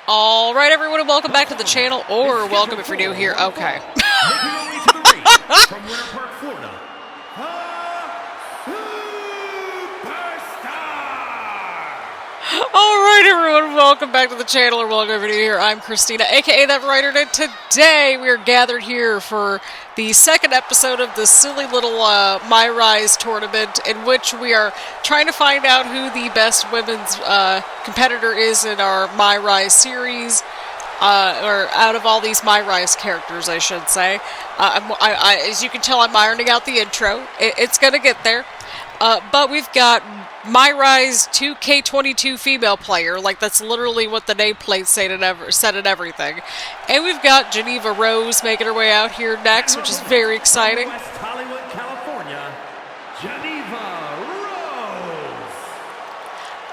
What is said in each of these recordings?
All right, everyone, and welcome back to the channel, or welcome if you're new here. Okay. Making her way to the ring from Winter Park, Florida, All right, everyone, welcome back to the channel, or welcome if you're new here. I'm Christina, aka That Writer, and today we are gathered here for the second episode of this silly little MyRise tournament, in which we are trying to find out who the best women's competitor is in our MyRise series. Or out of all these MyRise characters, I should say. As you can tell, I'm ironing out the intro. It's going to get there. But we've got MyRise 2K22 female player. Like, that's literally what the nameplate said and everything. And we've got Geneva Rose making her way out here next, which is very exciting. West Hollywood, California, Geneva Rose.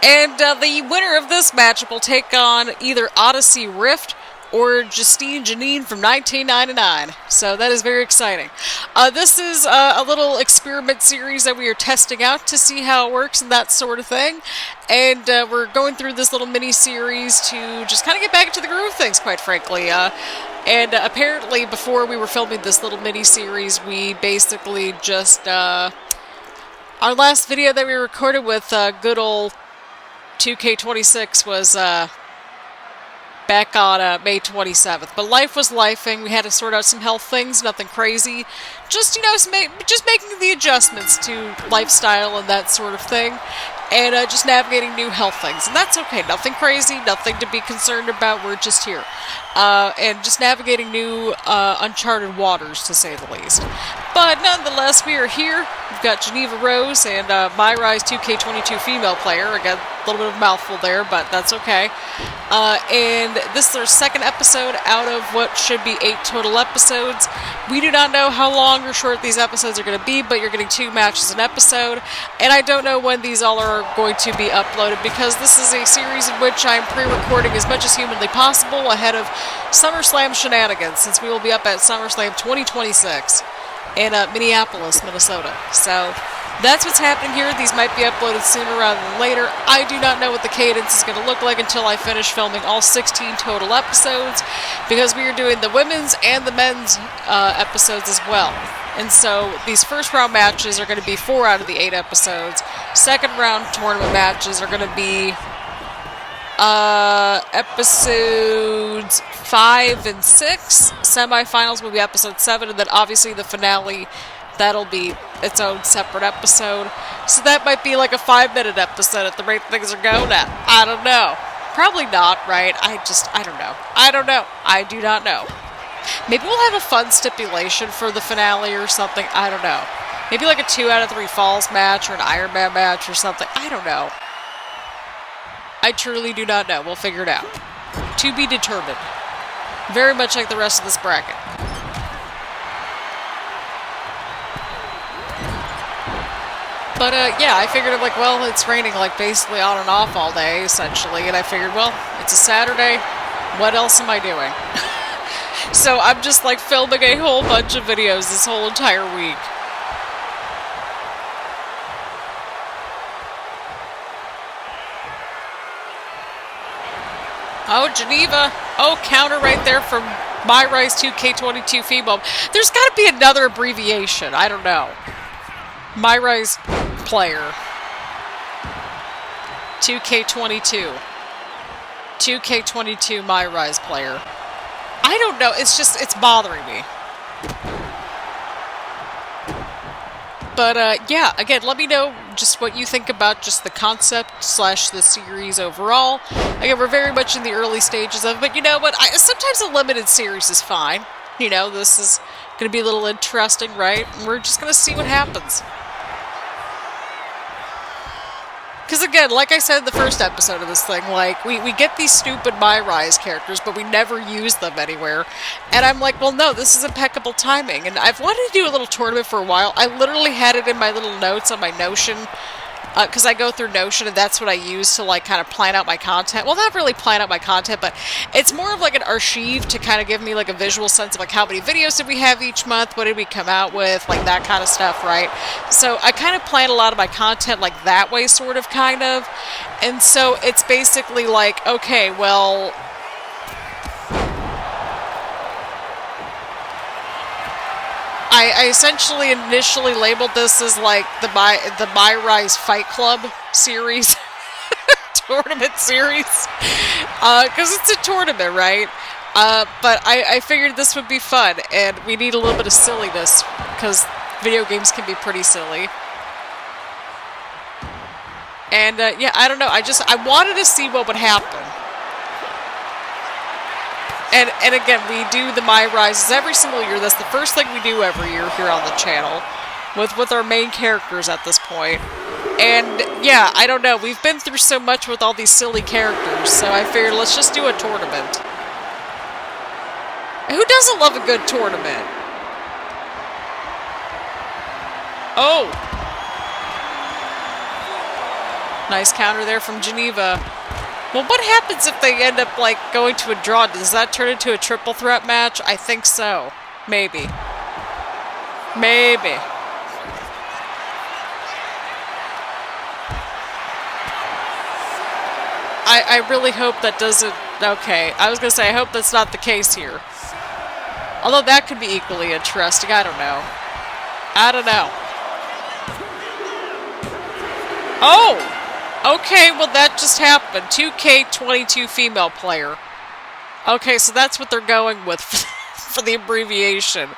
And the winner of this matchup will take on either Odyssey Rift or Justine Janine from 1999. So that is very exciting. This is a little experiment series that we are testing out to see how it works and that sort of thing. And we're going through this little mini-series to just kind of get back into the groove of things, quite frankly. And apparently, before we were filming this little mini-series, we basically just... our last video that we recorded with good old 2K26 was back on May 27th. But life was lifing. We had to sort out some health things, nothing crazy. Just, you know, just making the adjustments to lifestyle and that sort of thing. And just navigating new health things. And that's okay. Nothing crazy, nothing to be concerned about. We're just here. And just navigating new uncharted waters, to say the least. But nonetheless, we are here. We've got Geneva Rose and MyRise 2K22 female player. Again, a little bit of a mouthful there, but that's okay. And this is our second episode out of what should be 8 total episodes. We do not know how long or short these episodes are going to be, but you're getting 2 matches an episode. And I don't know when these all are going to be uploaded, because this is a series in which I'm pre-recording as much as humanly possible ahead of Summerslam shenanigans, since we will be up at Summerslam 2026 in Minneapolis, Minnesota. So that's what's happening here. These might be uploaded sooner rather than later. I do not know what the cadence is going to look like until I finish filming all 16 total episodes, because we are doing the women's and the men's episodes as well. And so these first round matches are going to be 4 out of the 8 episodes. Second round tournament matches are going to be episodes 5 and 6. Semifinals will be episode 7, and then obviously the finale, that'll be its own separate episode. So that might be like a 5-minute episode at the rate things are going at. I don't know. Probably not, right? I don't know. I don't know. I do not know. Maybe we'll have a fun stipulation for the finale or something. I don't know. Maybe like a 2 out of 3 falls match or an Iron Man match or something. I don't know. I truly do not know. We'll figure it out. To be determined. Very much like the rest of this bracket. But, yeah, I figured, I'm like, well, it's raining, like, basically on and off all day, essentially. And I figured, well, it's a Saturday. What else am I doing? So I'm just, like, filming a whole bunch of videos this whole entire week. Oh, Geneva. Oh, counter right there from MyRise 2K22 female. There's got to be another abbreviation. I don't know. MyRise player. 2K22. 2K22 MyRise player. I don't know. It's just, it's bothering me. But, yeah, again, let me know just what you think about just the concept / the series overall. Again, we're very much in the early stages of it, but you know what? Sometimes a limited series is fine. You know, this is going to be a little interesting, right? And we're just going to see what happens. Because again, like I said in the first episode of this thing, like, we get these stupid MyRise characters, but we never use them anywhere. And I'm like, well, no, this is impeccable timing. And I've wanted to do a little tournament for a while. I literally had it in my little notes on my Notion because I go through Notion, and that's what I use to, like, kind of plan out my content. Well, not really plan out my content, but it's more of like an archive to kind of give me, like, a visual sense of, like, how many videos did we have each month, what did we come out with, like, that kind of stuff, right? So I kind of plan a lot of my content, like, that way, sort of, kind of. And so it's basically like, okay, well, I essentially initially labeled this as like the MyRise Fight Club series. Tournament series. Because it's a tournament, right? But I figured this would be fun, and we need a little bit of silliness, because video games can be pretty silly. And, yeah, I don't know, I wanted to see what would happen. And again, we do the MyRises every single year. That's the first thing we do every year here on the channel, with our main characters at this point. And, yeah, I don't know, we've been through so much with all these silly characters, so I figured let's just do a tournament. Who doesn't love a good tournament? Oh! Nice counter there from Geneva. Well, what happens if they end up, like, going to a draw? Does that turn into a triple threat match? I think so. Maybe. Maybe. I really hope that doesn't... Okay, I was going to say, I hope that's not the case here. Although that could be equally interesting. I don't know. I don't know. Oh! Okay, well that just happened. 2K22 female player. Okay, so that's what they're going with for the abbreviation.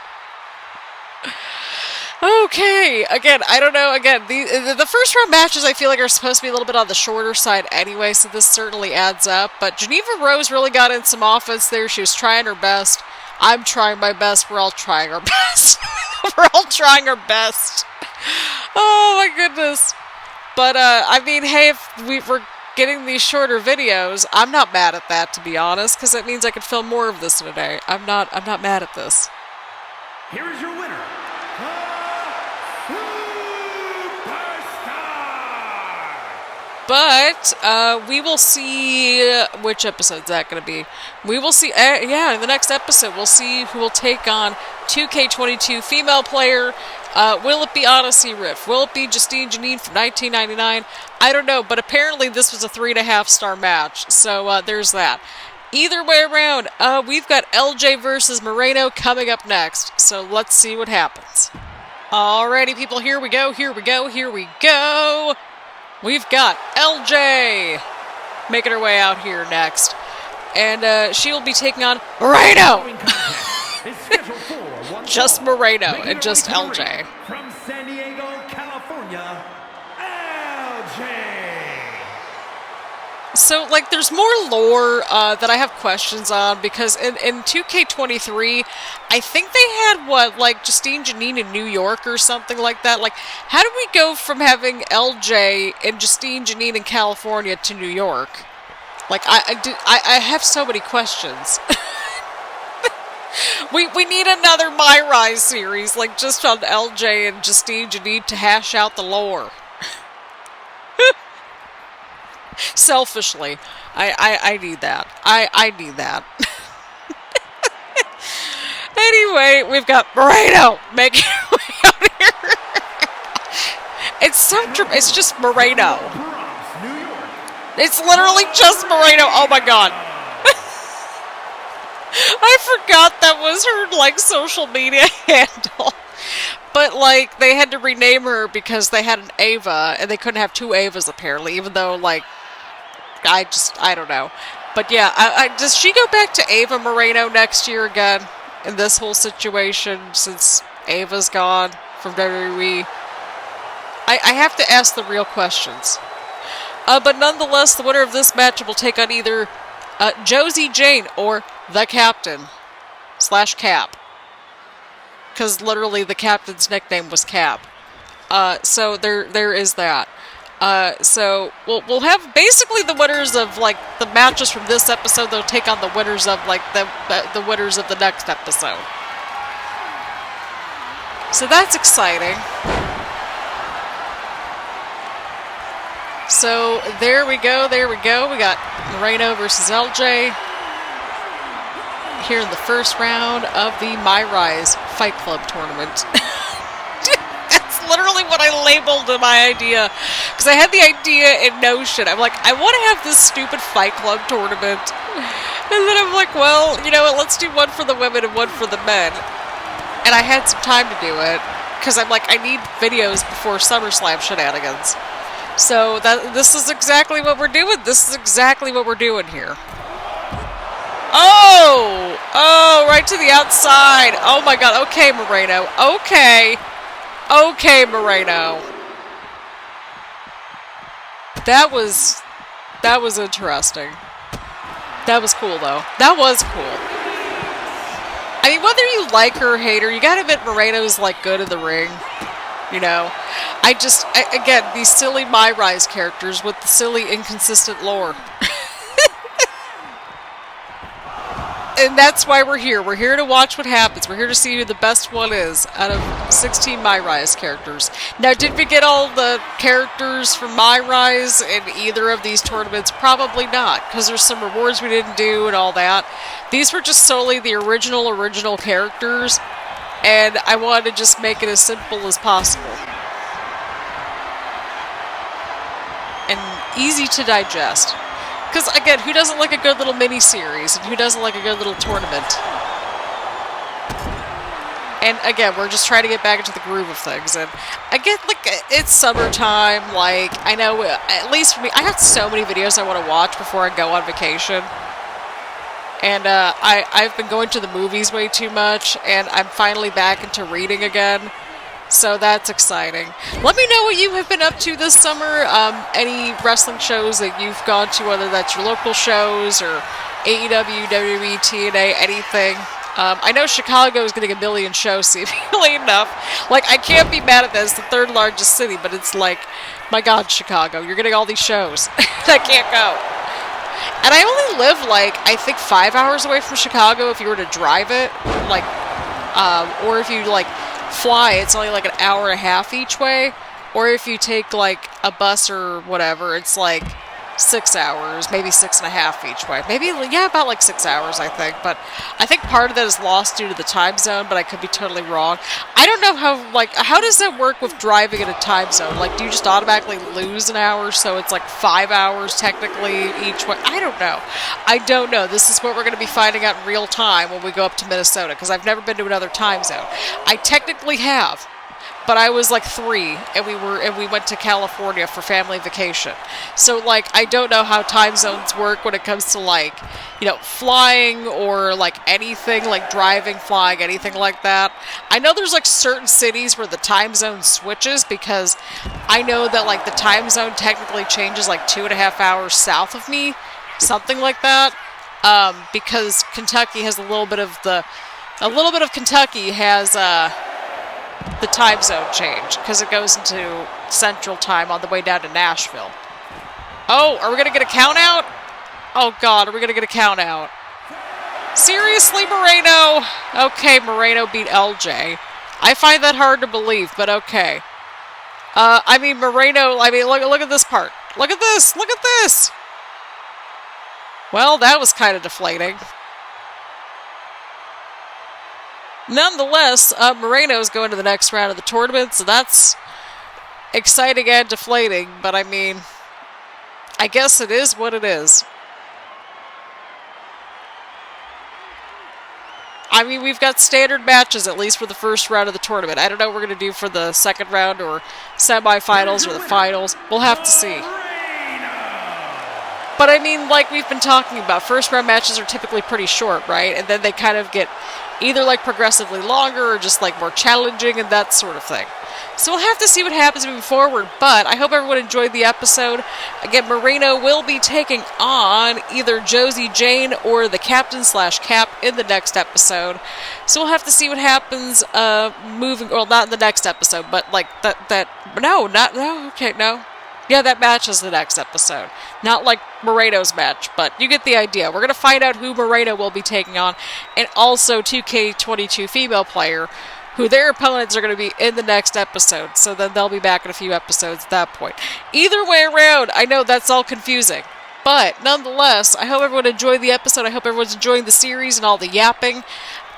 Okay, again, I don't know. Again, the first round matches I feel like are supposed to be a little bit on the shorter side anyway, so this certainly adds up. But Geneva Rose really got in some offense there. She was trying her best. I'm trying my best. We're all trying our best. We're all trying our best. Oh my goodness. But, I mean, hey, if we're getting these shorter videos, I'm not mad at that, to be honest, because that means I could film more of this in a day. I'm not mad at this. Here is your winner, But, we will see, which episode's that going to be? We will see, yeah, in the next episode, we'll see who will take on 2K22 female player. Will it be Odyssey Rift? Will it be Justine Janine from 1999? I don't know, but apparently this was a 3.5-star match, so there's that. Either way around, we've got LJ versus Moreno coming up next, so let's see what happens. Alrighty, people, here we go, here we go, here we go! We've got LJ making her way out here next. And she will be taking on Moreno! Just Moreno and just LJ. From San Diego, California, LJ. So, like, there's more lore that I have questions on, because in 2K23, I think they had, what, like, Justine Janine in New York or something like that? Like, how do we go from having LJ and Justine Janine in California to New York? Like, I have so many questions. We need another MyRise series, like, just on LJ and Justine Janine to hash out the lore. Selfishly, I need that. I need that. Anyway, we've got Moreno making her way out here. It's just Moreno. It's literally just Moreno. Oh my god. I forgot that was her, like, social media handle. But, like, they had to rename her because they had an Ava, and they couldn't have two Avas, apparently, even though, like, I don't know. But yeah, does she go back to Ava Moreno next year again in this whole situation since Ava's gone from WWE? I have to ask the real questions. But nonetheless, the winner of this match will take on either Josie Jane or the Captain / Cap. Because literally the Captain's nickname was Cap. So there is that. So we'll have basically the winners of, like, the matches from this episode. They'll take on the winners of, like, the winners of the next episode. So that's exciting. So there we go. We got Moreno versus LJ here in the first round of the MyRise Fight Club tournament. Literally what I labeled my idea, because I had the idea in Notion. I'm like, I want to have this stupid Fight Club tournament, and then I'm like, well, you know what, let's do one for the women and one for the men. and I had some time to do it because I'm like, I need videos before Summerslam shenanigans. So this is exactly what we're doing. This is exactly what we're doing here. Oh, right to the outside. Oh my God. Okay, Moreno. Okay, Moreno. That was interesting. That was cool, though. That was cool. I mean, whether you like her or hate her, you gotta admit Moreno's, like, good in the ring. You know? Again, these silly MyRise characters with the silly, inconsistent lore. And that's why we're here. We're here to watch what happens. We're here to see who the best one is out of 16 MyRise characters. Now, did we get all the characters from MyRise in either of these tournaments? Probably not, because there's some rewards we didn't do and all that. These were just solely the original characters, and I wanted to just make it as simple as possible. And easy to digest. Because, again, who doesn't like a good little mini-series? And who doesn't like a good little tournament? And, again, we're just trying to get back into the groove of things. And, again, like, it's summertime. Like, I know, at least for me, I have so many videos I want to watch before I go on vacation. And, I've been going to the movies way too much. And I'm finally back into reading again. So that's exciting. Let me know what you have been up to this summer. Any wrestling shows that you've gone to, whether that's your local shows or AEW, WWE, TNA, anything. I know Chicago is getting a million shows, seemingly enough. Like, I can't be mad at that. It's the third largest city, but it's like, my God, Chicago, you're getting all these shows. I can't go. And I only live, like, I think 5 hours away from Chicago if you were to drive it. Like, or if you, like, fly, it's only like an hour and a half each way, or if you take like a bus or whatever, it's like 6 hours, maybe 6.5 each way, maybe, yeah, about like 6 hours, I think. But I think part of that is lost due to the time zone, but I could be totally wrong. I don't know how does that work with driving in a time zone? Like, do you just automatically lose an hour, so it's like 5 hours technically each way? I don't know. This is what we're going to be finding out in real time when we go up to Minnesota, because I've never been to another time zone. I technically have, but I was like 3, and we went to California for family vacation. So, like, I don't know how time zones work when it comes to, like, you know, flying or like anything, like driving, flying, anything like that. I know there's like certain cities where the time zone switches, because I know that like the time zone technically changes like 2.5 hours south of me, something like that. Because Kentucky has a little bit of Kentucky has the time zone change, because it goes into Central Time on the way down to Nashville. Oh, are we going to get a count out? Oh God, are we going to get a count out? Seriously, Moreno? Okay, Moreno beat LJ. I find that hard to believe, but okay. I mean, Moreno, look at this part. Look at this! Look at this! Well, that was kind of deflating. Nonetheless, Moreno's going to the next round of the tournament, so that's exciting and deflating, but I mean, I guess it is what it is. I mean, we've got standard matches, at least for the first round of the tournament. I don't know what we're going to do for the second round or semifinals or the finals. We'll have to see. But I mean, like we've been talking about, first round matches are typically pretty short, right? And then they kind of get either like progressively longer or just like more challenging and that sort of thing. So we'll have to see what happens moving forward, but I hope everyone enjoyed the episode. Again, Moreno will be taking on either Josie Jane or the Captain/Cap in the next episode. So we'll have to see what happens well, not in the next episode, but like Yeah, that match is the next episode. Not like Moreno's match, but you get the idea. We're going to find out who Moreno will be taking on, and also 2K22 female player, who their opponents are going to be in the next episode. So then they'll be back in a few episodes at that point. Either way around, I know that's all confusing. But nonetheless, I hope everyone enjoyed the episode. I hope everyone's enjoying the series and all the yapping.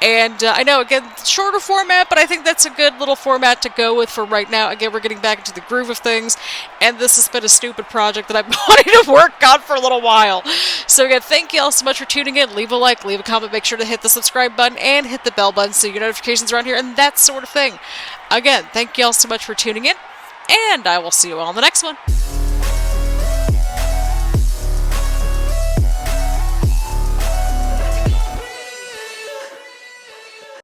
And I know, again, shorter format, but I think that's a good little format to go with for right now. Again, we're getting back into the groove of things, and this has been a stupid project that I've been wanting to work on for a little while. So again, thank you all so much for tuning in. Leave a like, leave a comment, make sure to hit the subscribe button, and hit the bell button so you get notifications around here, and that sort of thing. Again, thank you all so much for tuning in, and I will see you all in the next one.